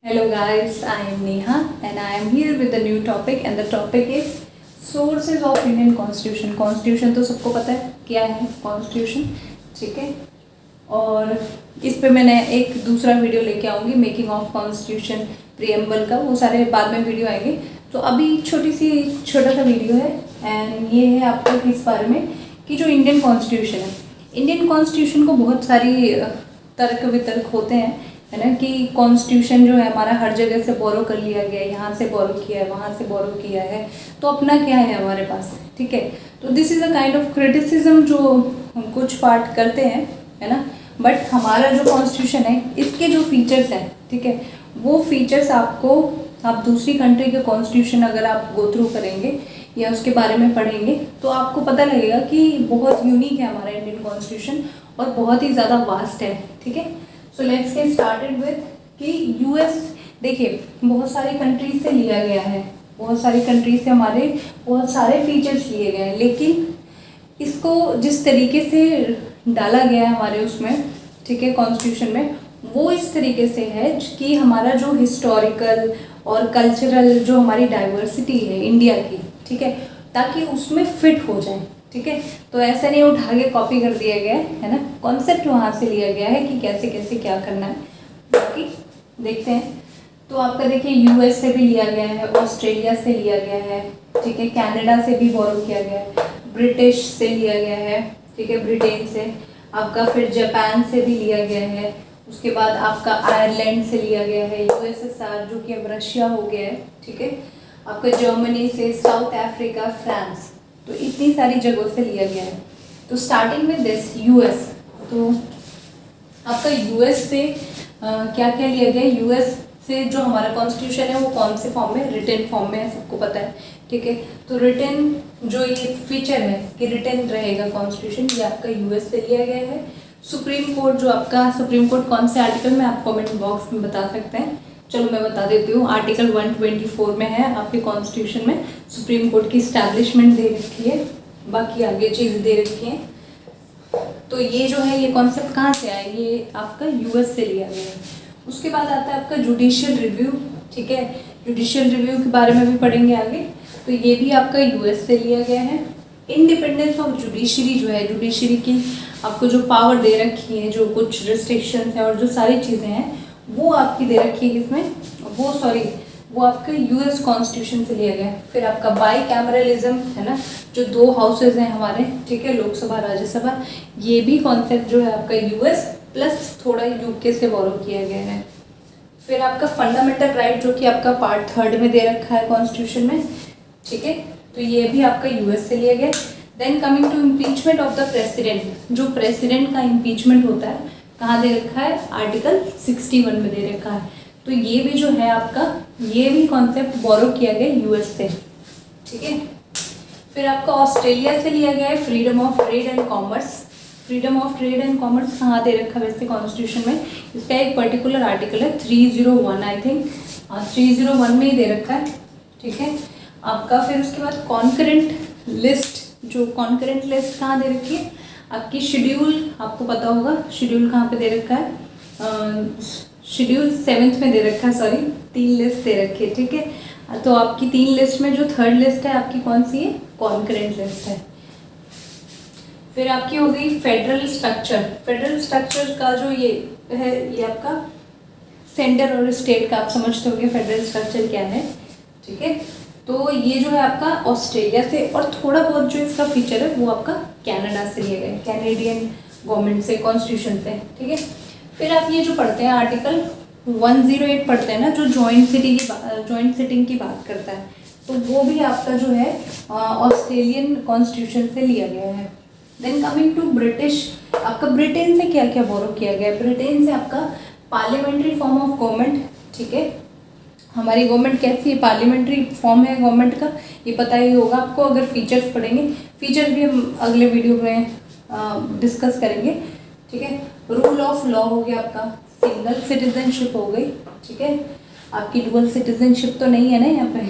Hello guys, I am Neha and I am here with a new topic and the topic is sources of Indian Constitution. Constitution तो सबको पता है क्या है Constitution, ठीक है। और इस पे मैंने एक दूसरा वीडियो लेके आऊँगी मेकिंग ऑफ कॉन्स्टिट्यूशन प्रीएम्बल का, वो सारे बाद में वीडियो आएंगे। तो अभी छोटा सा वीडियो है एंड ये है आपको इस बारे में कि जो इंडियन कॉन्स्टिट्यूशन है, इंडियन कॉन्स्टिट्यूशन को बहुत सारी तर्क वितर्क होते हैं, है ना, कि कॉन्स्टिट्यूशन जो है हमारा हर जगह से बोरो कर लिया गया है, यहाँ से बोरो किया है, वहाँ से बोरो किया है, तो अपना क्या है हमारे पास, ठीक है। तो this is a kind of criticism जो हम कुछ पार्ट करते हैं, है ना। बट हमारा जो कॉन्स्टिट्यूशन है इसके जो फीचर्स हैं, ठीक है, वो फीचर्स आप दूसरी कंट्री के कॉन्स्टिट्यूशन अगर आप गो थ्रू करेंगे या उसके बारे में पढ़ेंगे तो आपको पता लगेगा कि बहुत यूनिक है हमारा इंडियन कॉन्स्टिट्यूशन और बहुत ही ज़्यादा वास्ट है, ठीक है। So let's get started with कि यूएस, देखिए बहुत सारी कंट्रीज से लिया गया है, बहुत सारी कंट्रीज से हमारे बहुत सारे फीचर्स लिए गए हैं, लेकिन इसको जिस तरीके से डाला गया है हमारे उसमें, ठीक है, कॉन्स्टिट्यूशन में, वो इस तरीके से है कि हमारा जो हिस्टोरिकल और कल्चरल जो हमारी डाइवर्सिटी है इंडिया की, ठीक है, ताकि उसमें फिट हो जाए, ठीक है। तो ऐसा नहीं उठा के कॉपी कर दिया गया है ना, कॉन्सेप्ट वहाँ से लिया गया है कि कैसे कैसे क्या करना है। बाकी देखते हैं। तो आपका देखिए यूएस से भी लिया गया है, ऑस्ट्रेलिया से लिया गया है, ठीक है, कनाडा से भी बोरो किया गया है, ब्रिटिश से लिया गया है, ठीक है, ब्रिटेन से, आपका फिर जापान से भी लिया गया है, उसके बाद आपका आयरलैंड से लिया गया है, यूएसएसआर जो कि अब रशिया हो गया है, ठीक है, आपका जर्मनी से, साउथ अफ्रीका, फ्रांस, तो इतनी सारी जगहों से लिया गया है। तो स्टार्टिंग में दिस यूएस, तो आपका यूएस से क्या क्या लिया गया है, यूएस से जो हमारा कॉन्स्टिट्यूशन है वो कौन से फॉर्म में, रिटन फॉर्म में है, सबको पता है, ठीक है। तो रिटन जो ये फीचर है कि रिटन रहेगा कॉन्स्टिट्यूशन, ये आपका यूएस से लिया गया है। सुप्रीम कोर्ट जो आपका, सुप्रीम कोर्ट कौन से आर्टिकल में आप कमेंट बॉक्स में बता सकते हैं, चलो मैं बता देती हूँ। आर्टिकल 124 में है आपके कॉन्स्टिट्यूशन में सुप्रीम कोर्ट की इस्टेब्लिशमेंट दे रखी है, बाकी आगे चीज़ दे रखी है। तो ये जो है ये कॉन्सेप्ट कहाँ से आया, ये आपका यूएस से लिया गया है। उसके बाद आता है आपका जुडिशियल रिव्यू, ठीक है, जुडिशियल रिव्यू के बारे में भी पढ़ेंगे आगे, तो ये भी आपका यूएस से लिया गया है। इंडिपेंडेंस ऑफ जुडिशरी जो है, जुडिशरी की आपको जो पावर दे रखी है, जो कुछ रिस्ट्रिक्शंस है और जो सारी चीज़ें हैं वो आपकी दे रखी है किसमें, वो आपका यूएस कॉन्स्टिट्यूशन से लिया गया है। फिर आपका बाई कैमरलिज्म है ना, जो दो हाउसेज हैं हमारे, ठीक है, लोकसभा राज्यसभा, ये भी कॉन्सेप्ट जो है आपका यूएस प्लस थोड़ा यूके से बोरो किया गया है। फिर आपका फंडामेंटल राइट जो कि आपका पार्ट 3 में दे रखा है कॉन्स्टिट्यूशन में, ठीक है, तो ये भी आपका यूएस से लिया गया। Then coming to impeachment of the president, जो प्रेसिडेंट का इम्पीचमेंट होता है कहाँ दे रखा है, आर्टिकल 61 में दे रखा है। तो ये भी जो है आपका, ये भी कॉन्सेप्ट बोरो किया गया यूएस से, ठीक है। फिर आपका ऑस्ट्रेलिया से लिया गया है freedom of trade and commerce. Freedom of trade and commerce कहाँ दे रखा है वैसे कॉन्स्टिट्यूशन में, इसका एक पर्टिकुलर आर्टिकल है 301, आई थिंक 301 में ही दे रखा है, ठीक है। आपका फिर उसके बाद कॉन्करेंट लिस्ट, जो कॉन्करेंट लिस्ट कहाँ दे रखी है, आपकी शेड्यूल, आपको पता होगा शेड्यूल कहाँ पे दे रखा है, शेड्यूल 7th में दे रखा है, सॉरी 3 लिस्ट दे रखी है, ठीक है। तो आपकी 3 लिस्ट में जो 3rd लिस्ट है आपकी कौन सी है, कॉन्करेंट लिस्ट है। फिर आपकी हो गई फेडरल स्ट्रक्चर। फेडरल स्ट्रक्चर का जो ये है, ये आपका सेंटर और स्टेट का, आप समझते होंगे फेडरल स्ट्रक्चर क्या है, ठीक है। तो ये जो है आपका ऑस्ट्रेलिया से, और थोड़ा बहुत जो इसका फीचर है वो आपका कनाडा से लिया गया है, कैनेडियन गवर्नमेंट से, कॉन्स्टिट्यूशन से, ठीक है। फिर आप ये जो पढ़ते हैं आर्टिकल 108 पढ़ते हैं ना, जो जॉइंट सिटिंग की बात करता है, तो वो भी आपका जो है ऑस्ट्रेलियन कॉन्स्टिट्यूशन से लिया गया है। देन कमिंग टू ब्रिटिश, आपका ब्रिटेन से क्या क्या बोरो किया गया है, ब्रिटेन से आपका पार्लियामेंट्री फॉर्म ऑफ गवर्नमेंट, ठीक है, हमारी गवर्नमेंट कैसी है, पार्लियामेंट्री फॉर्म है गवर्नमेंट का, ये पता ही होगा आपको अगर फीचर्स पढ़ेंगे। फीचर भी हम अगले वीडियो में डिस्कस करेंगे, ठीक है। रूल ऑफ लॉ हो गया आपका, सिंगल सिटीजनशिप हो गई, ठीक है, आपकी डुअल सिटीजनशिप तो नहीं है ना यहाँ पे,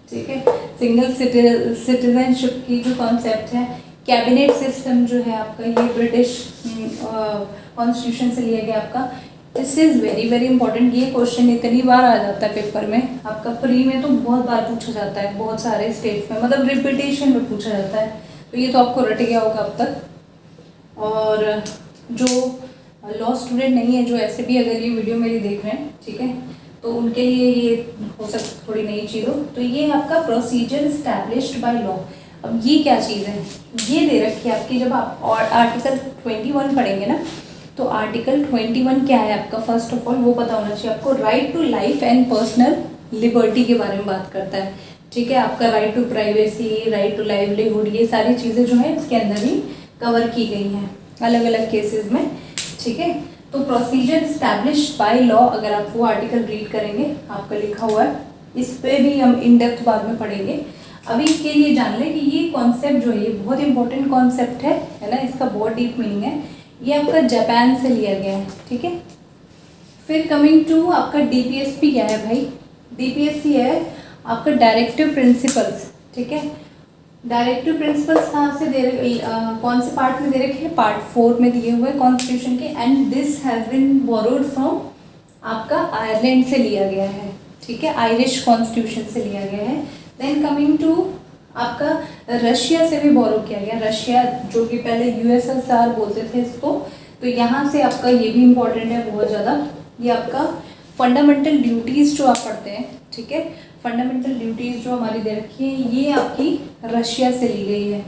ठीक है, सिंगल सिटीजनशिप की जो कॉन्सेप्ट है। कैबिनेट सिस्टम जो है आपका, ये ब्रिटिश कॉन्स्टिट्यूशन से लिया गया आपका। This is very very important. ये क्वेश्चन इतनी बार आ जाता है पेपर में, आपका प्री में तो बहुत बार पूछा जाता है, बहुत सारे स्टेट में, मतलब रिपीटेशन में पूछा जाता है, तो ये तो आपको रट गया होगा अब तक। और जो लॉ स्टूडेंट नहीं है, जो ऐसे भी अगर ये वीडियो मेरी देख रहे हैं, ठीक है, तो उनके लिए ये हो सकता थोड़ी नई चीज़ हो। तो ये आपका प्रोसीजर इस्टेब्लिश्ड बाय लॉ। अब ये क्या चीज़ है, ये दे रखी है आपकी, जब आप और आर्टिकल 21 पढ़ेंगे ना, तो आर्टिकल 21 क्या है आपका, फर्स्ट ऑफ ऑल वो पता होना चाहिए आपको। Right to life and personal liberty के बारे में बात करता है, ठीक है। आपका right to privacy, right to livelihood, ये सारी चीज़ें जो है इसके अंदर ही कवर की गई हैं अलग अलग केसेस में, ठीक है। तो प्रोसीजर इस्टेब्लिश्ड बाय लॉ, अगर आप वो आर्टिकल रीड करेंगे, आपका लिखा हुआ है, इस पर भी हम इन डेप्थ बाद में पढ़ेंगे। अभी के लिए जान लें कि ये कॉन्सेप्ट जो है ये बहुत इंपॉर्टेंट कॉन्सेप्ट है ना, इसका बहुत डीप मीनिंग है। ये आपका जापान से लिया गया है, ठीक है। फिर कमिंग टू आपका डीपीएसपी क्या है भाई, डीपीएसपी है आपका डायरेक्टिव प्रिंसिपल्स, ठीक है। डायरेक्टिव प्रिंसिपल्स कहाँ से दे रखे, कौन से पार्ट में दे रखे हैं, पार्ट 4 में दिए हुए कॉन्स्टिट्यूशन के। And this has been borrowed from आपका आयरलैंड से लिया गया है, ठीक है, आयरिश कॉन्स्टिट्यूशन से लिया गया है। देन कमिंग टू आपका रशिया से भी बोरो किया गया, रशिया जो कि पहले यूएसएसआर बोलते थे इसको, तो यहाँ से आपका ये भी इम्पोर्टेंट है बहुत ज़्यादा। ये आपका फंडामेंटल ड्यूटीज़ जो आप पढ़ते हैं, ठीक है, फंडामेंटल ड्यूटीज़ जो हमारी दे रखी है, ये आपकी रशिया से ली गई है,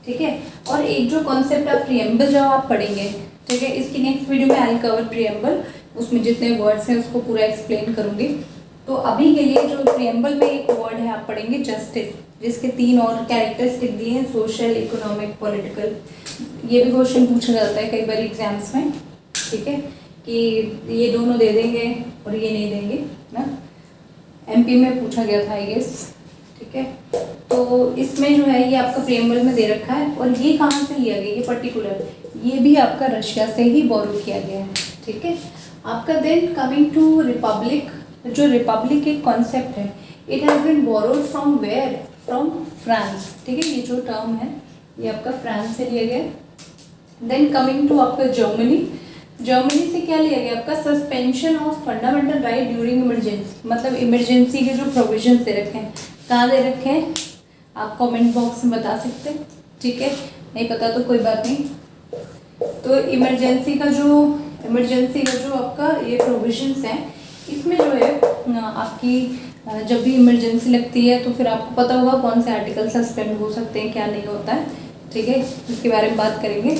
ठीक है। और एक जो कॉन्सेप्ट ऑफ प्रिएम्बल जो आप पढ़ेंगे, ठीक है, इसकी नेक्स्ट वीडियो में आई विल कवर प्रिएम्बल, उसमें जितने वर्ड्स हैं उसको पूरा एक्सप्लेन करूँगी। तो अभी के लिए जो प्रिएम्बल में एक वर्ड है आप पढ़ेंगे जस्टिस, जिसके 3 और कैरेक्टरिस्टिक दिए हैं, सोशल, इकोनॉमिक, पॉलिटिकल। ये भी क्वेश्चन पूछा जाता है कई बार एग्जाम्स में, ठीक है, कि ये दोनों दे देंगे और ये नहीं देंगे ना, एमपी में पूछा गया था आई गेस, ठीक है। तो इसमें जो है ये आपका प्रिएम्बल में दे रखा है, और ये कहाँ से लिया गया, ये पर्टिकुलर, ये भी आपका रशिया से ही बोरो किया गया है, ठीक है आपका। देन कमिंग टू रिपब्लिक, जो रिपब्लिक एक कॉन्सेप्ट है, it has been borrowed from where, from France, ठीक है, ये जो टर्म है ये आपका फ्रांस से लिया गया। देन कमिंग टू आपका जर्मनी, जर्मनी से क्या लिया गया आपका, suspension of fundamental right during emergency, मतलब इमरजेंसी के जो प्रोविजन दे रखे हैं, कहाँ दे रखे हैं आप कमेंट बॉक्स में बता सकते हैं, ठीक है, नहीं पता तो कोई बात नहीं। तो इमरजेंसी का जो आपका ये प्रोविजंस हैं, इसमें जो है आपकी जब भी इमरजेंसी लगती है तो फिर आपको पता होगा कौन से आर्टिकल सस्पेंड हो सकते हैं, क्या नहीं होता है, ठीक है, इसके बारे में बात करेंगे।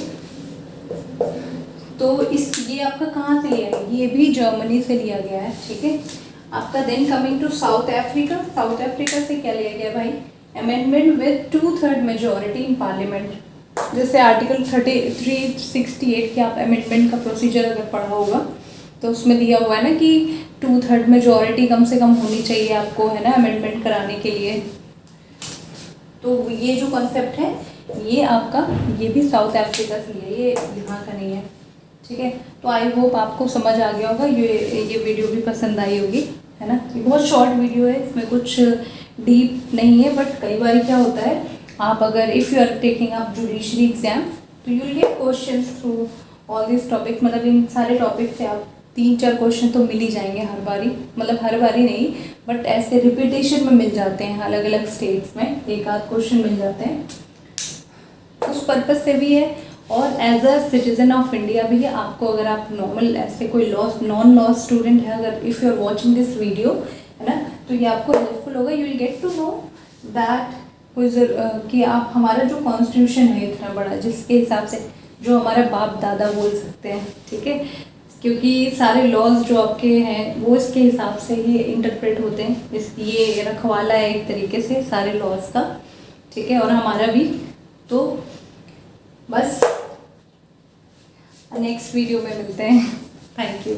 तो ये आपका कहाँ से लिया गया, ये भी जर्मनी से लिया गया है, ठीक है आपका। Then coming to South Africa, South Africa से क्या लिया गया भाई, amendment with 2/3 majority in parliament. जैसे आर्टिकल 368 के आप अमेंडमेंट का प्रोसीजर अगर पढ़ा होगा तो उसमें दिया हुआ है ना कि 2/3 मेजोरिटी कम से कम होनी चाहिए आपको, है ना, अमेंडमेंट कराने के लिए। तो ये जो कॉन्सेप्ट है ये आपका, ये भी साउथ अफ्रीका से है, ये यहाँ का नहीं है, ठीक है। तो आई होप आपको समझ आ गया होगा, ये वीडियो भी पसंद आई होगी, है ना। ये बहुत शॉर्ट वीडियो है, इसमें कुछ डीप नहीं है, बट कई बार क्या होता है, आप अगर if you are taking up judiciary exams तो you will get questions through all this topic, मतलब इन सारे टॉपिक से आप 3-4 क्वेश्चन तो मिल ही जाएंगे हर बारी, मतलब हर बारी नहीं, बट ऐसे रिपीटेशन में मिल जाते हैं, अलग अलग स्टेट्स में एक आध क्वेश्चन मिल जाते हैं, उस पर्पज़ से भी है। और as a citizen of India भी है आपको, अगर आप नॉर्मल ऐसे कोई नॉन लॉ स्टूडेंट है, अगर if you are watching this video, है ना, तो ये आपको हेल्पफुल होगा। You will get to know that कि आप हमारा जो कॉन्स्टिट्यूशन है इतना बड़ा, जिसके हिसाब से जो हमारे बाप दादा बोल सकते हैं, ठीक है, क्योंकि सारे लॉज जो आपके हैं वो इसके हिसाब से ही इंटरप्रेट होते हैं, ये रखवाला है एक तरीके से सारे लॉज का, ठीक है, और हमारा भी। तो बस नेक्स्ट वीडियो में मिलते हैं, थैंक यू।